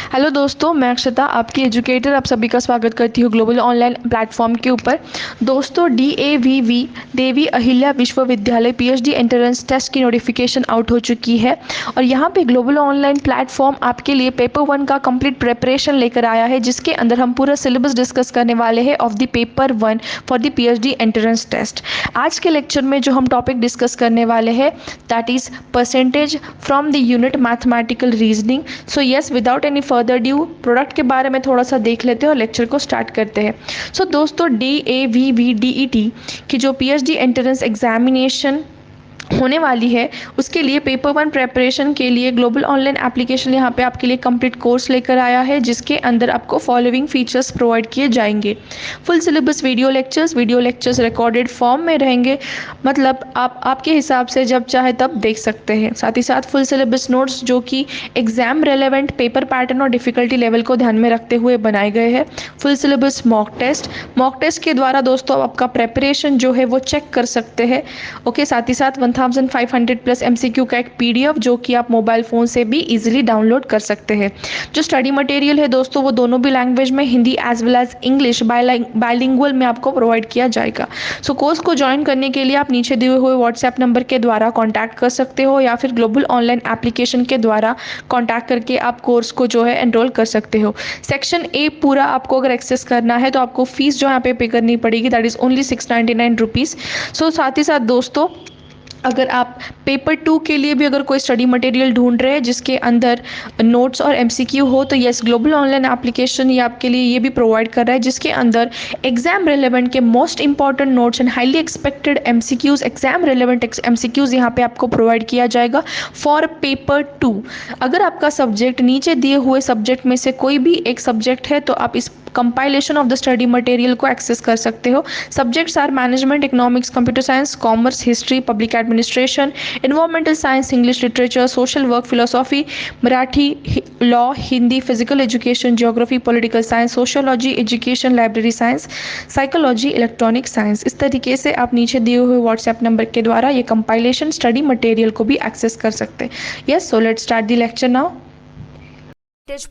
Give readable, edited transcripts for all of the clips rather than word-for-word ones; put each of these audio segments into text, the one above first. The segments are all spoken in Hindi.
हेलो दोस्तों, मैं अक्षता आपकी एजुकेटर आप सभी का स्वागत करती हूँ ग्लोबल ऑनलाइन प्लेटफॉर्म के ऊपर। दोस्तों, DAVV देवी अहिल्या विश्वविद्यालय PhD एंट्रेंस टेस्ट की नोटिफिकेशन आउट हो चुकी है और यहाँ पे ग्लोबल ऑनलाइन प्लेटफॉर्म आपके लिए पेपर 1 का कंप्लीट प्रिपरेशन लेकर आया है, जिसके अंदर हम पूरा सिलेबस डिस्कस करने वाले हैं of the paper 1 for the PhD entrance test. आज के लेक्चर में जो हम टॉपिक डिस्कस करने वाले हैं that is percentage from the unit mathematical reasoning. So yes, without any further due product के बारे में थोड़ा सा देख लेते हैं और लेक्चर को स्टार्ट करते हैं। सो दोस्तों, DAVV की जो PhD एंट्रेंस एग्जामिनेशन होने वाली है उसके लिए पेपर 1 प्रेपरेशन के लिए ग्लोबल ऑनलाइन एप्लीकेशन यहाँ पे आपके लिए कंप्लीट कोर्स लेकर आया है, जिसके अंदर आपको फॉलोइंग फीचर्स प्रोवाइड किए जाएंगे। Full syllabus video lectures recorded form में रहेंगे, मतलब आप आपके हिसाब से जब चाहे तब देख सकते हैं। साथ ही साथ फुल सिलेबस नोट्स जो कि एग्जाम रेलेवेंट पेपर पैटर्न और डिफिकल्टी लेवल को ध्यान में रखते हुए बनाए गए हैं। फुल सिलेबस मॉक टेस्ट के द्वारा दोस्तों आप आपका प्रेपरेशन जो है वो चेक कर सकते हैं। ओके, साथ ही साथ 1500 प्लस MCQ का एक PDF जो कि आप मोबाइल फ़ोन से भी इजीली डाउनलोड कर सकते हैं। जो स्टडी मटेरियल है दोस्तों वो दोनों भी लैंग्वेज में, Hindi as well as English bilingual में आपको प्रोवाइड किया जाएगा। सो कोर्स को ज्वाइन करने के लिए आप नीचे दिए हुए व्हाट्सएप नंबर के द्वारा कॉन्टैक्ट कर सकते हो या फिर ग्लोबल ऑनलाइन एप्लीकेशन के द्वारा कॉन्टैक्ट करके आप कोर्स को जो है एनरोल कर सकते हो। सेक्शन A पूरा आपको अगर एक्सेस करना है तो आपको फीस जो यहाँ पे करनी पड़ेगी, दैट इज़ ओनली 699 रुपीज़। सो साथ ही साथ दोस्तों, अगर आप पेपर 2 के लिए भी अगर कोई स्टडी मटेरियल ढूंढ रहे हैं जिसके अंदर नोट्स और MCQ हो, तो यस, ग्लोबल ऑनलाइन एप्लीकेशन ये आपके लिए ये भी प्रोवाइड कर रहा है, जिसके अंदर एग्जाम रेलेवेंट के most important notes and highly expected MCQs, exam relevant MCQs यहाँ पे आपको प्रोवाइड किया जाएगा फॉर पेपर 2। अगर आपका सब्जेक्ट नीचे दिए हुए सब्जेक्ट में से कोई भी एक सब्जेक्ट है तो आप इस compilation of the study material को एक्सेस कर सकते हो। Subjects are management, economics, computer science, commerce, history, public administration, environmental science, English literature, social work, philosophy, Marathi, law, Hindi, physical education, geography, political science, sociology, education, library science, psychology, electronic science. इस तरीके से आप नीचे दिए हुए व्हाट्सएप नंबर के द्वारा ये कंपाइलेशन स्टडी मटेरियल को भी एक्सेस कर सकते हैं। Yes, so let's start the lecture now.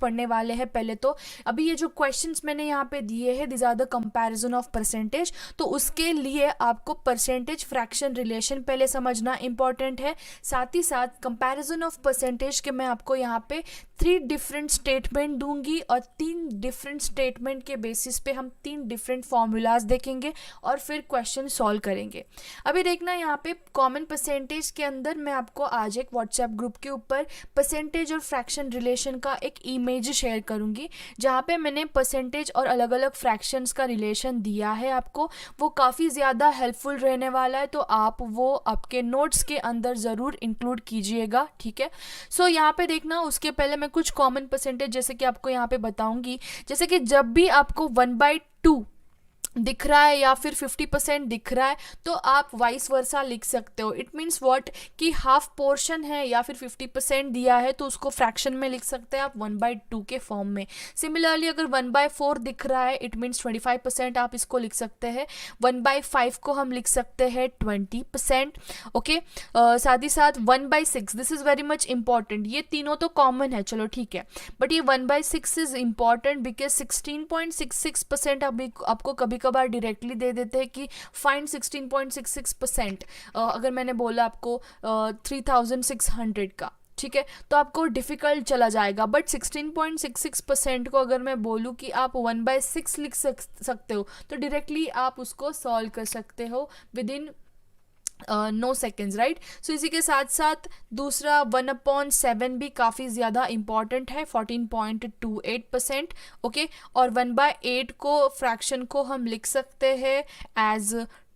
पढ़ने वाले हैं। पहले तो अभी ये जो क्वेश्चंस मैंने यहाँ पे दिए हैं, this are the comparison of percentage. तो उसके लिए आपको परसेंटेज फ्रैक्शन रिलेशन पहले समझना इंपॉर्टेंट है। साथ ही साथ कंपैरिजन ऑफ परसेंटेज के मैं आपको यहाँ पे 3 डिफरेंट स्टेटमेंट दूंगी और 3 डिफरेंट स्टेटमेंट के बेसिस पे हम 3 डिफरेंट फॉर्मूलाज देखेंगे और फिर क्वेश्चन सॉल्व करेंगे। अभी देखना यहाँ पे कॉमन परसेंटेज के अंदर मैं आपको आज एक व्हाट्सएप ग्रुप के ऊपर परसेंटेज और फ्रैक्शन रिलेशन का एक इमेज शेयर करूंगी, जहाँ पे मैंने परसेंटेज और अलग अलग फ्रैक्शंस का रिलेशन दिया है आपको। वो काफ़ी ज़्यादा हेल्पफुल रहने वाला है, तो आप वो आपके नोट्स के अंदर ज़रूर इंक्लूड कीजिएगा, ठीक है। सो यहाँ पे देखना, उसके पहले मैं कुछ कॉमन परसेंटेज जैसे कि आपको यहाँ पे बताऊंगी। जैसे कि जब भी आपको 1/2 दिख रहा है या फिर 50% दिख रहा है तो आप वाइस वर्सा लिख सकते हो। इट मीन्स व्हाट कि हाफ पोर्शन है या फिर 50% दिया है तो उसको फ्रैक्शन में लिख सकते हैं आप 1/2 के फॉर्म में। सिमिलरली अगर 1/4 दिख रहा है, इट मीन्स 25% आप इसको लिख सकते हैं। 1/5 को हम लिख सकते हैं 20%। ओके, साथ ही साथ 1/6, this is very much important. ये तीनों तो कॉमन है, चलो ठीक है, बट ये 1/6 इज इंपॉर्टेंट बिकॉज 16.66% आपको कभी कभार डायरेक्टली दे देते हैं कि फाइंड 16.66%। अगर मैंने बोला आपको 3600 का, ठीक है, तो आपको डिफ़िकल्ट चला जाएगा। बट 16.66% को अगर मैं बोलूँ कि आप 1/6 लिख सकते हो तो डायरेक्टली आप उसको सॉल्व कर सकते हो within no seconds, right. So इसी के साथ साथ दूसरा 1/7 भी काफ़ी ज़्यादा इंपॉर्टेंट है, 14.28%। ओके, और 1/8 को फ्रैक्शन को हम लिख सकते हैं एज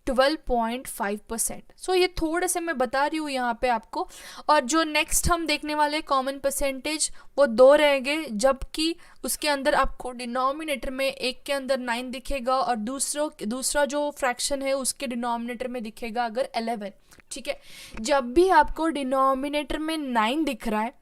12.5%। सो ये थोड़े से मैं बता रही हूँ यहाँ पे आपको। और जो नेक्स्ट हम देखने वाले कॉमन परसेंटेज वो 2 रहेंगे, जबकि उसके अंदर आपको डिनोमिनेटर में एक के अंदर 9 दिखेगा और दूसरा जो फ्रैक्शन है उसके डिनोमिनेटर में दिखेगा अगर 11, ठीक है। जब भी आपको डिनोमिनेटर में 9 दिख रहा है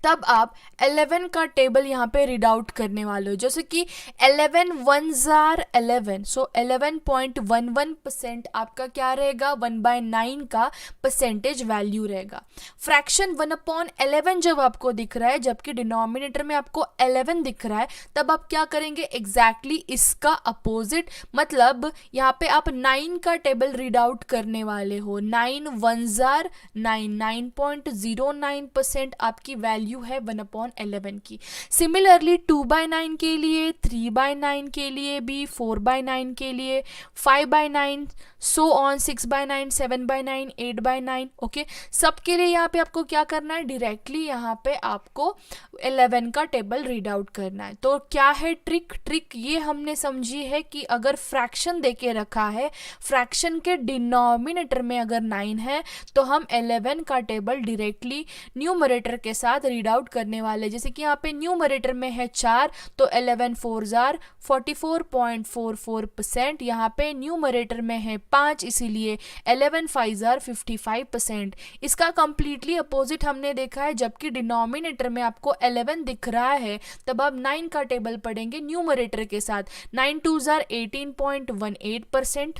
तब आप 11 का टेबल यहाँ पे रीड आउट करने वाले हो, जैसे कि 11 1s are 11, सो 11.11% आपका क्या रहेगा, 1/9 का परसेंटेज वैल्यू रहेगा। फ्रैक्शन 1/11 जब आपको दिख रहा है, जबकि डिनोमिनेटर में आपको 11 दिख रहा है, तब आप क्या करेंगे, एग्जैक्टली इसका अपोजिट, मतलब यहाँ पे आप 9 का टेबल रीड आउट करने वाले हो। 9 1s are 9, 9.09% आपकी वैल्यू है 1/11 की। सिमिलरली 2/9 के लिए, 3/9 के लिए भी, 4/9 के लिए, 5/9, सो ऑन, 6/9, 7/9, 8/9, ओके। सबके लिए यहाँ पे आपको क्या करना है, डायरेक्टली यहाँ पे आपको 11 का टेबल रीड आउट करना है। तो क्या है ट्रिक ये हमने समझी है कि अगर फ्रैक्शन देके रखा है, फ्रैक्शन के डिनोमिनेटर में अगर 9 है, तो हम 11 का टेबल डायरेक्टली न्यूमरेटर के साथ रीड आउट करने वाले। जैसे कि यहाँ पे न्यूमरेटर में है 4, तो 11 4s are 44.44%। यहाँ पे न्यूमरेटर में है 5, इसीलिए 11 5s are 55%। इसका कंप्लीटली अपोजिट हमने देखा है, जबकि डिनोमिनेटर में आपको 11 दिख रहा है, तब आप 9 का टेबल पढ़ेंगे न्यूमरेटर के साथ। 9 2s are 18.18%,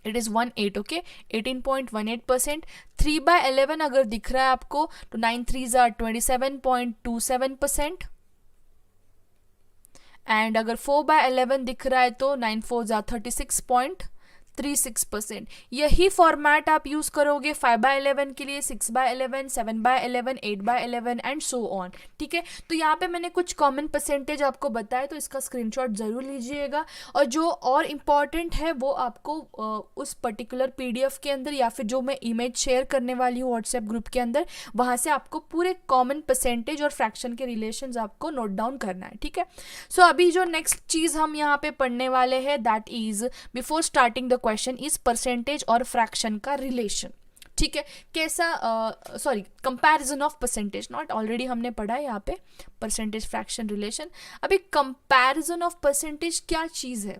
it is 18, okay, 18.18%। 3/11 अगर दिख रहा है आपको, तो 9 3s are 27.27%, एंड अगर 4/11 दिख रहा है तो 9 4s are 36.36%। यही फॉर्मेट आप यूज करोगे 5/11 के लिए, 6/11, 7/11, 8/11 एंड सो ऑन, ठीक है। तो यहाँ पे मैंने कुछ कॉमन परसेंटेज आपको बताया, तो इसका स्क्रीनशॉट जरूर लीजिएगा। और जो और इम्पॉर्टेंट है वो आपको उस पर्टिकुलर PDF के अंदर, या फिर जो मैं इमेज शेयर करने वाली हूँ व्हाट्सएप ग्रुप के अंदर, वहाँ से आपको पूरे कॉमन परसेंटेज और फ्रैक्शन के रिलेशंस आपको नोट डाउन करना है, ठीक है। सो अभी जो नेक्स्ट चीज़ हम यहाँ पे पढ़ने वाले हैं, that is before starting the question is percentage और फ्रैक्शन का रिलेशन, ठीक है। कैसा, sorry, comparison of percentage, not, already हमने पढ़ा है यहाँ पे परसेंटेज फ्रैक्शन रिलेशन। अभी कंपैरिजन ऑफ परसेंटेज क्या चीज़ है,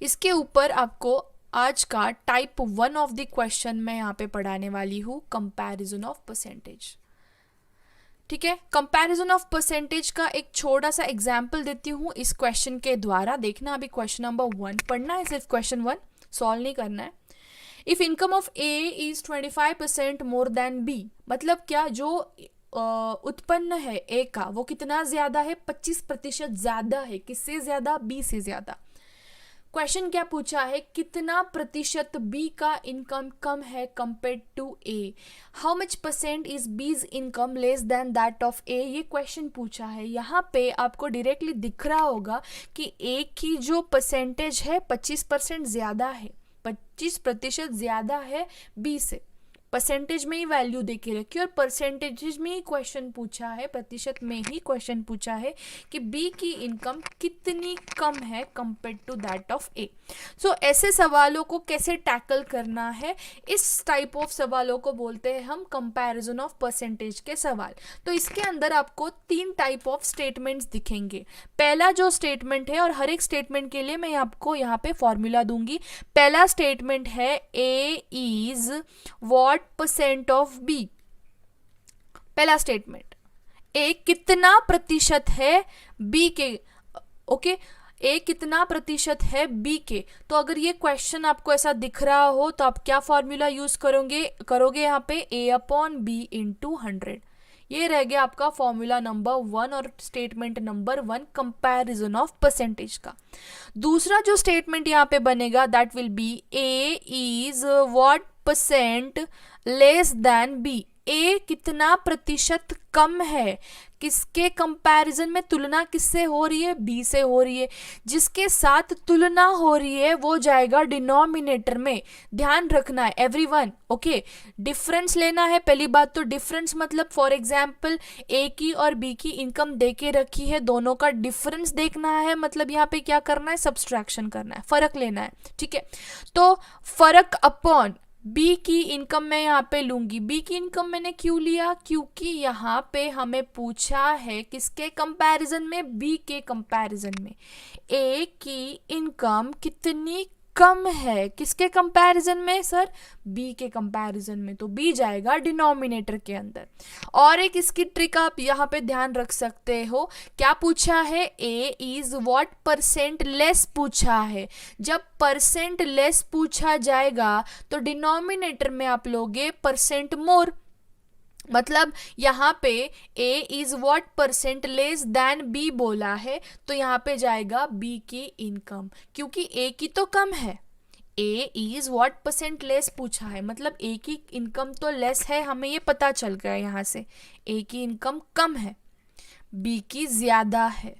इसके ऊपर आपको आज का टाइप 1 ऑफ द क्वेश्चन मैं यहाँ पे पढ़ाने वाली हूँ, कंपैरिजन ऑफ परसेंटेज, ठीक है। कंपैरिजन ऑफ परसेंटेज का एक छोटा सा एग्जाम्पल देती हूँ इस क्वेश्चन के द्वारा। देखना, अभी क्वेश्चन नंबर 1 पढ़ना है, सिर्फ क्वेश्चन 1 सॉल्व नहीं करना है। If income of A is 25% more then B, मतलब क्या, जो उत्पन्न है A का वो कितना ज्यादा है, 25% ज्यादा है। किससे ज्यादा, B से ज्यादा। क्वेश्चन क्या पूछा है, कितना प्रतिशत B का इनकम कम है compare to A, how much percent is B's income less than that of A, ये क्वेश्चन पूछा है। यहाँ पे आपको डायरेक्टली दिख रहा होगा कि A की जो परसेंटेज है 25% ज़्यादा है, 25% ज़्यादा है B से। परसेंटेज में ही वैल्यू दे के रखी और परसेंटेज में ही क्वेश्चन पूछा है, प्रतिशत में ही क्वेश्चन पूछा है कि बी की इनकम कितनी कम है कंपेयर टू दैट ऑफ ए। सो ऐसे सवालों को कैसे टैकल करना है, इस टाइप ऑफ सवालों को बोलते हैं हम कंपैरिजन ऑफ परसेंटेज के सवाल। तो इसके अंदर आपको 3 टाइप ऑफ स्टेटमेंट्स दिखेंगे। पहला जो स्टेटमेंट है, और हर एक स्टेटमेंट के लिए मैं आपको यहाँ पे फॉर्मूला दूंगी। पहला स्टेटमेंट है A is what percent of B. पहला स्टेटमेंट, ए कितना प्रतिशत है बी के, ओके, ए कितना प्रतिशत है बी के। तो अगर ये क्वेश्चन आपको ऐसा दिख रहा हो तो आप क्या फॉर्मूला यूज करोगे यहाँ पे, ए अपॉन बी इंटू 100। ये रह गया आपका फॉर्मूला नंबर 1 और statement number 1 comparison of percentage का। दूसरा जो स्टेटमेंट यहाँ पे बनेगा, that will be A is what percent less than B. A कितना प्रतिशत कम है, किसके कंपैरिजन में, तुलना किससे हो रही है, बी से हो रही है। जिसके साथ तुलना हो रही है वो जाएगा डिनोमिनेटर में। ध्यान रखना है एवरीवन, ओके। डिफरेंस लेना है। पहली बात तो डिफरेंस मतलब फॉर एग्जांपल ए की और बी की इनकम दे के रखी है, दोनों का डिफरेंस देखना है, मतलब यहाँ पे क्या करना है, सब्सट्रैक्शन करना है, फर्क लेना है, ठीक है। तो फर्क अपॉन बी की इनकम मैं यहाँ पे लूंगी। बी की इनकम मैंने क्यों लिया, क्योंकि यहाँ पे हमें पूछा है किसके कंपैरिजन में, बी के कंपैरिजन में। ए की इनकम कितनी कम है, किसके कंपैरिजन में सर? बी के कंपैरिजन में, तो बी जाएगा डिनोमिनेटर के अंदर। और एक इसकी ट्रिक आप यहाँ पे ध्यान रख सकते हो, क्या पूछा है? A is what percent less पूछा है। जब परसेंट लेस पूछा जाएगा तो डिनोमिनेटर में आप लोगे परसेंट मोर, मतलब यहाँ पे a is what percent less then b बोला है, तो यहाँ पे जाएगा b की इनकम, क्योंकि a की तो कम है। a is what percent less पूछा है, मतलब a की इनकम तो लेस है, हमें ये पता चल गया यहाँ से a की इनकम कम है, b की ज्यादा है।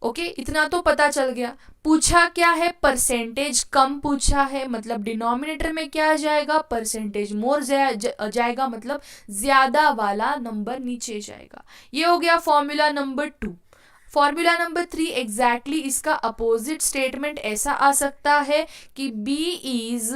ओके, इतना तो पता चल गया। पूछा क्या है? परसेंटेज कम पूछा है, मतलब डिनोमिनेटर में क्या जाएगा? परसेंटेज मोर जाएगा, मतलब ज्यादा वाला नंबर नीचे जाएगा। ये हो गया formula number 2। Formula number 3 exactly इसका अपोजिट स्टेटमेंट ऐसा आ सकता है कि b इज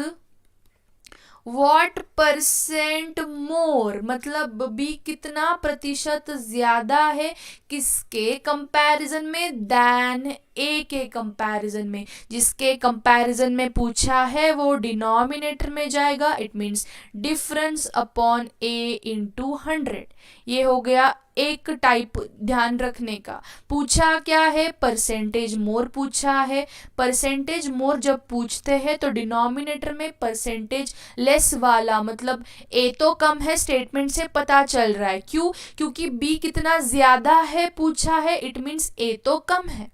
व्हाट परसेंट मोर, मतलब b कितना प्रतिशत ज्यादा है, किसके कंपैरिजन में? दैन a के कंपैरिजन में। जिसके कंपैरिजन में पूछा है वो डिनोमिनेटर में जाएगा, it means difference upon a into 100। ये हो गया एक टाइप ध्यान रखने का। पूछा क्या है? परसेंटेज मोर पूछा है। परसेंटेज मोर जब पूछते हैं तो डिनोमिनेटर में परसेंटेज लेस वाला, मतलब a तो कम है, स्टेटमेंट से पता चल रहा है। क्यों? क्योंकि b कितना ज्यादा है पूछा है, इट मींस a तो कम है,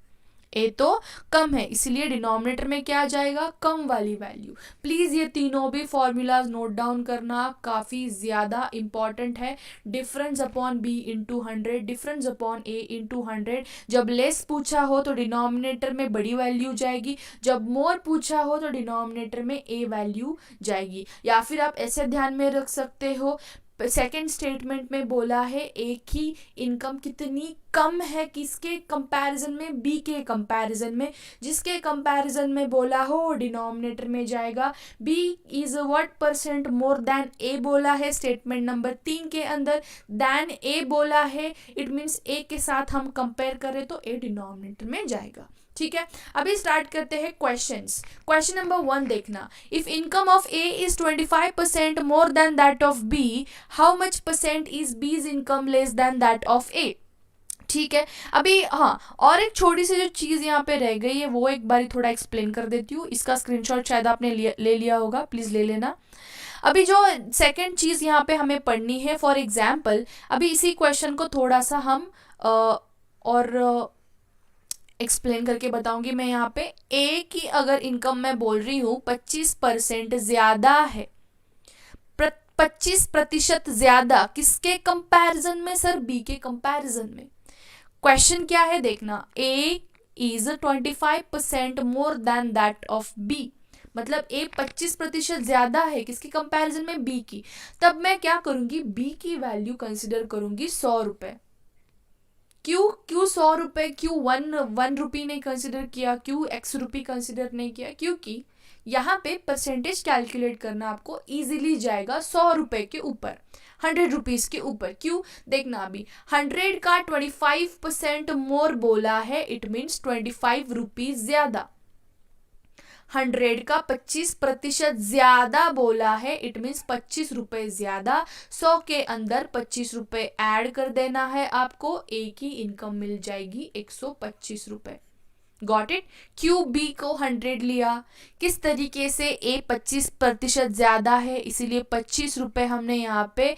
a तो कम है, इसलिए डिनोमिनेटर में क्या जाएगा? कम वाली वैल्यू। प्लीज ये तीनों भी फॉर्मूलाज नोट डाउन करना, काफी ज्यादा इंपॉर्टेंट है। Difference upon b into 100, difference upon a into 100। जब लेस पूछा हो तो डिनोमिनेटर में बड़ी वैल्यू जाएगी, जब मोर पूछा हो तो डिनोमिनेटर में a वैल्यू जाएगी। या फिर आप ऐसे ध्यान में रख सकते हो, सेकेंड स्टेटमेंट में बोला है एक ही इनकम कितनी कम है, किसके कंपैरिजन में? बी के कंपैरिजन में। जिसके कंपैरिजन में बोला हो डिनोमिनेटर में जाएगा। B is what percent more than A बोला है स्टेटमेंट नंबर 3 के अंदर, देन ए बोला है, इट मीन्स ए के साथ हम कंपेयर करें तो ए डिनोमिनेटर में जाएगा। ठीक है, अभी स्टार्ट करते हैं क्वेश्चंस। क्वेश्चन नंबर 1 देखना, if income of A is 25% more than that of B, how much percent is B's income less than that of A. ठीक है, अभी हाँ, और एक छोटी सी जो चीज यहाँ पे रह गई है वो एक बार थोड़ा एक्सप्लेन कर देती हूँ। इसका स्क्रीनशॉट शायद आपने ले लिया होगा, प्लीज ले लेना। अभी जो सेकंड चीज यहाँ पे हमें पढ़नी है, फॉर एग्जाम्पल अभी इसी क्वेश्चन को थोड़ा सा हम और एक्सप्लेन करके बताऊंगी मैं। यहाँ पे ए की अगर इनकम मैं बोल रही हूँ 25% ज्यादा है, 25% ज्यादा, किसके कंपैरिजन में सर? बी के कंपैरिजन में। क्वेश्चन क्या है देखना, A is 25% more than that of B, मतलब ए 25% ज्यादा है, किसकी कंपैरिजन में? बी की। तब मैं क्या करूंगी? बी की वैल्यू कंसिडर करूंगी 100 रुपए। क्यों 100 रुपए? क्यों 1 रुपी नहीं कंसिडर किया? क्यों x रुपी कंसिडर नहीं किया? क्योंकि यहाँ पे परसेंटेज कैलकुलेट करना आपको इजीली जाएगा 100 रुपए के ऊपर, 100 रुपीज के ऊपर। क्यों? देखना, अभी 100 का 25% मोर बोला है, इट मीन्स 25 रुपीज ज्यादा। 100 का 25% ज्यादा बोला है, इट मीन्स 25 रुपए ज्यादा। 100 के अंदर 25 रुपए ऐड कर देना है आपको, ए की इनकम मिल जाएगी 125 रुपए। Got it? क्यों बी को 100 लिया? किस तरीके से? ए 25% ज्यादा है, इसीलिए 25 रुपए हमने यहाँ पे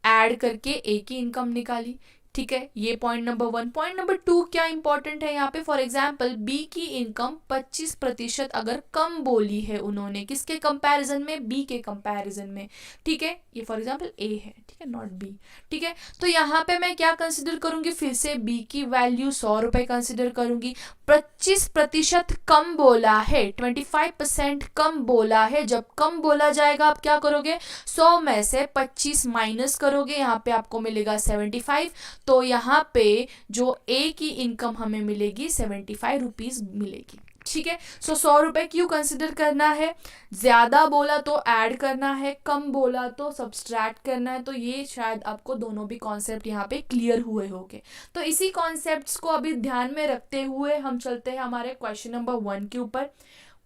ऐड करके ए की इनकम निकाली। ठीक है, ये पॉइंट नंबर 1। पॉइंट नंबर 2 क्या इंपॉर्टेंट है यहाँ पे? फॉर एग्जाम्पल बी की इनकम 25% अगर कम बोली है उन्होंने, किसके कंपैरिजन में? बी के कंपैरिजन में। ठीक है, ये फॉर एग्जाम्पल ए है, ठीक है, नॉट बी। ठीक है, तो यहाँ पे मैं क्या कंसिडर करूंगी? फिर से बी की वैल्यू 100 रुपए कंसिडर करूंगी। 25% कम बोला है, 25% कम बोला है। जब कम बोला जाएगा आप क्या करोगे? 100 में से 25 माइनस करोगे, यहाँ पे आपको मिलेगा 75। तो यहाँ पे जो ए की इनकम हमें मिलेगी 75 रुपीज मिलेगी। ठीक है, सो 100 रुपए क्यों कंसिडर करना है? ज्यादा बोला तो ऐड करना है, कम बोला तो सब्सट्रैक्ट करना है। तो ये शायद आपको दोनों भी कॉन्सेप्ट यहाँ पे क्लियर हुए होंगे। तो इसी कॉन्सेप्ट्स को अभी ध्यान में रखते हुए हम चलते हैं हमारे क्वेश्चन नंबर 1 के ऊपर।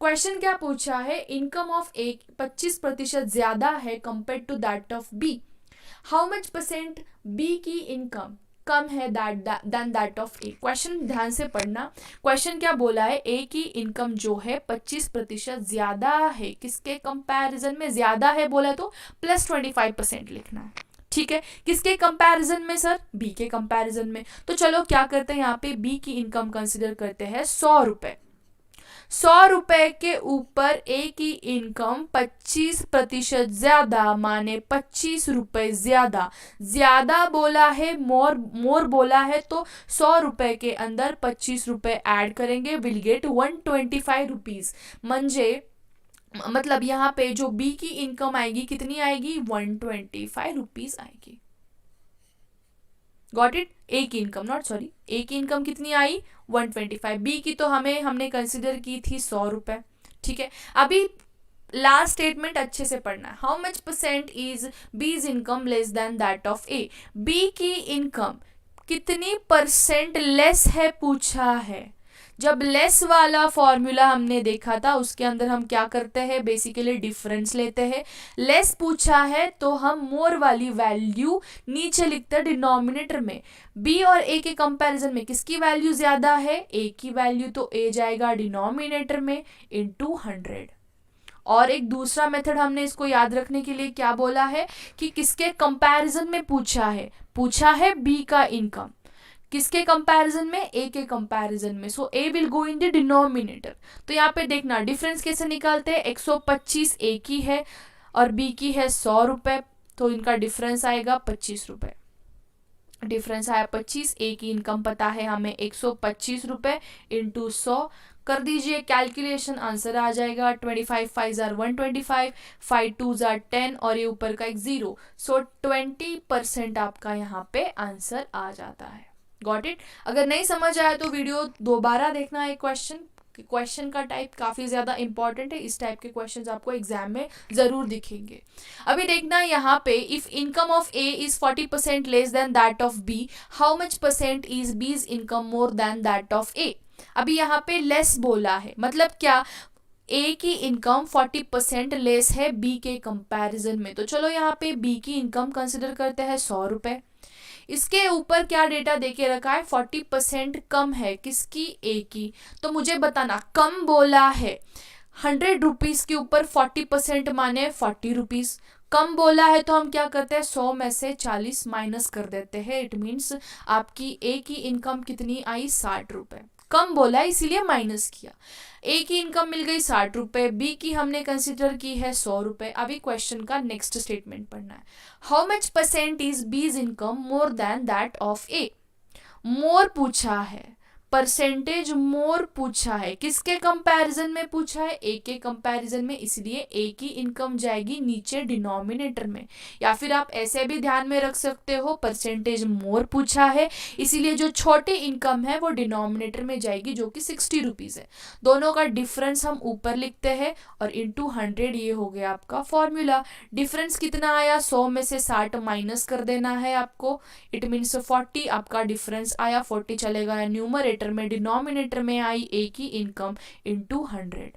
क्वेश्चन क्या पूछा है, इनकम ऑफ ए 25% ज्यादा है compare to that of B, how much percent B की इनकम कम है than that of A. Question ध्यान से पढ़ना, क्वेश्चन क्या बोला है, ए की इनकम जो है 25% ज्यादा है, किसके कंपैरिजन में ज्यादा है बोला तो प्लस 25% लिखना है, ठीक है। किसके कंपैरिजन में सर, बी के कंपैरिजन में। तो चलो क्या करते हैं, यहाँ पे बी की इनकम कंसिडर करते हैं 100 रुपए। 100 रुपए के ऊपर ए की इनकम 25% ज्यादा, माने 25 रुपए ज्यादा। ज्यादा बोला है, मोर बोला है, तो 100 रुपए के अंदर 25 रुपए ऐड करेंगे, विल गेट 125 रुपीज। मतलब यहाँ पे जो बी की इनकम आएगी कितनी आएगी, 125 रुपीज आएगी। Got it. ए की इनकम, नॉट सॉरी, ए की इनकम कितनी आई 125, बी की तो हमने कंसिडर की थी 100 रुपए, ठीक है। अभी लास्ट स्टेटमेंट अच्छे से पढ़ना है, how much percent is B's income less than that of A. B की इनकम कितनी परसेंट लेस है पूछा है। जब लेस वाला फॉर्मूला हमने देखा था उसके अंदर हम क्या करते हैं, बेसिकली डिफरेंस लेते हैं। लेस पूछा है तो हम मोर वाली वैल्यू नीचे लिखते हैं डिनोमिनेटर में। बी और ए के कंपैरिजन में किसकी वैल्यू ज्यादा है, ए की वैल्यू, तो ए जाएगा डिनोमिनेटर में इनटू 100। और एक दूसरा मेथड हमने इसको याद रखने के लिए क्या बोला है कि किसके कंपैरिजन में पूछा है बी का इनकम, किसके कंपैरिजन में, ए के कंपैरिजन में। So A will go in the denominator. तो यहाँ पे देखना डिफरेंस कैसे निकालते हैं, 125 ए की है और बी की है 100 रुपए, तो इनका डिफरेंस आएगा 25 रुपए। डिफरेंस आया 25, ए की इनकम पता है हमें 125 रुपए इंटू 100 कर दीजिए कैलकुलेशन, आंसर आ जाएगा 25 5 125, 5 2 10 और ये ऊपर का एक 0। सो 20% आपका यहाँ पे आंसर आ जाता है। Got it. अगर नहीं समझ आया तो वीडियो दोबारा देखना है। क्वेश्चन का टाइप काफी ज्यादा इंपॉर्टेंट है, इस टाइप के क्वेश्चंस आपको एग्जाम में जरूर दिखेंगे। अभी देखना यहाँ पे, if income of A is 40% less than that of B, how much percent is B's income more than that of A. अभी यहाँ पे लेस बोला है, मतलब क्या, ए की इनकम 40% लेस है बी के कंपैरिजन में। तो चलो यहाँ पे बी की इनकम कंसिडर करते हैं 100 रुपए। इसके ऊपर क्या डेटा देके रखा है, 40% कम है किसकी, ए की। तो मुझे बताना, कम बोला है 100 रुपीज के ऊपर 40% माने 40 रुपीज। कम बोला है तो हम क्या करते हैं, 100 में से 40 माइनस कर देते हैं। इट मीन्स आपकी ए की इनकम कितनी आई, 60 रुपए। कम बोला है इसीलिए माइनस किया। ए की इनकम मिल गई 60 रुपए, बी की हमने कंसिडर की है 100 रुपए। अभी क्वेश्चन का नेक्स्ट स्टेटमेंट पढ़ना है, how much percent is B's income more than that of A. More पूछा है, परसेंटेज मोर पूछा है, किसके कंपैरिजन में पूछा है, ए के कंपैरिजन में, इसलिए ए की इनकम जाएगी नीचे डिनोमिनेटर में। या फिर आप ऐसे भी ध्यान में रख सकते हो, परसेंटेज मोर पूछा है इसीलिए जो छोटी इनकम है वो डिनोमिनेटर में जाएगी, जो कि 60 रुपीज है। दोनों का डिफरेंस हम ऊपर लिखते हैं और इंटू 100, ये हो गया आपका फॉर्मूला। डिफरेंस कितना आया, 100 में से 60 माइनस कर देना है आपको, इट मीन्स 40 आपका डिफरेंस आया। 40 चलेगा न्यूमरेटर में, डिनोमिनेटर में आई ए की इनकम इंटू 100।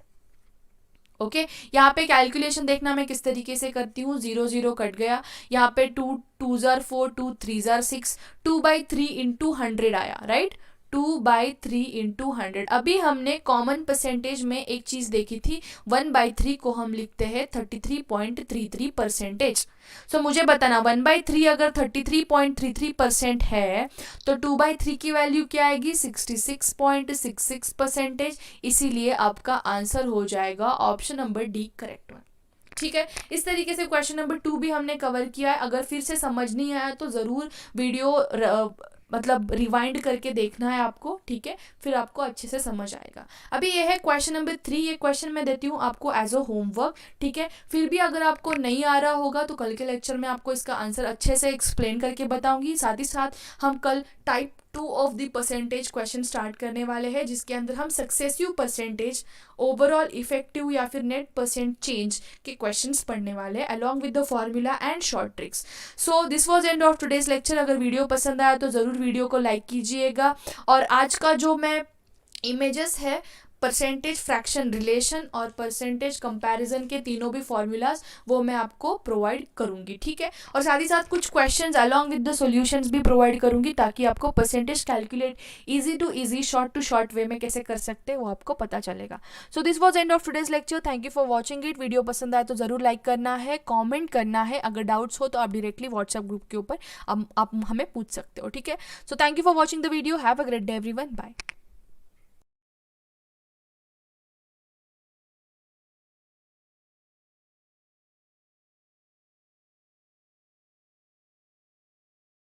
ओके, यहाँ पे कैलकुलेशन देखना मैं किस तरीके से करती हूँ, 0 0 कट गया, यहाँ पे 2 2 4 2 3 6, 2/3 इंटू 100 आया, राइट, 2/3 इंटू 100। अभी हमने कॉमन परसेंटेज में एक चीज देखी थी, 1/3 को हम लिखते हैं 33.33%। सो मुझे बताना 1/3 अगर 33.33% है तो 2/3 की वैल्यू क्या आएगी, 66.66%। इसीलिए आपका आंसर हो जाएगा option number D correct one. ठीक है, इस तरीके से क्वेश्चन नंबर 2 भी हमने कवर किया है। अगर फिर से समझ नहीं आया तो ज़रूर वीडियो मतलब रिवाइंड करके देखना है आपको, ठीक है, फिर आपको अच्छे से समझ आएगा। अभी ये है क्वेश्चन नंबर 3, ये क्वेश्चन मैं देती हूँ आपको एज अ होमवर्क, ठीक है। फिर भी अगर आपको नहीं आ रहा होगा तो कल के लेक्चर में आपको इसका आंसर अच्छे से एक्सप्लेन करके बताऊंगी। साथ ही साथ हम कल type 2 of the percentage question start करने वाले हैं, जिसके अंदर हम सक्सेसिव परसेंटेज, ओवरऑल इफेक्टिव या फिर नेट परसेंट चेंज के क्वेश्चंस पढ़ने वाले हैं, along with the formula and short tricks. So this was end of today's lecture. अगर वीडियो पसंद आया तो ज़रूर वीडियो को लाइक कीजिएगा। और आज का जो मैं इमेजेस है परसेंटेज फ्रैक्शन रिलेशन और परसेंटेज कंपैरिजन के तीनों भी फॉर्मूलाज वो मैं आपको प्रोवाइड करूंगी, ठीक है। और साथ ही साथ कुछ questions along with the solutions भी प्रोवाइड करूंगी ताकि आपको percentage calculate easy to easy, short to short way में कैसे कर सकते हैं वो आपको पता चलेगा। So this was end of today's lecture. Thank you for watching it. Video पसंद आए तो जरूर लाइक करना है, कॉमेंट करना है, अगर डाउट्स हो तो आप डायरेक्टली व्हाट्सएप ग्रुप के ऊपर आप हमें पूछ सकते हो, ठीक है। So thank you for watching the video. Have a great day everyone. Bye.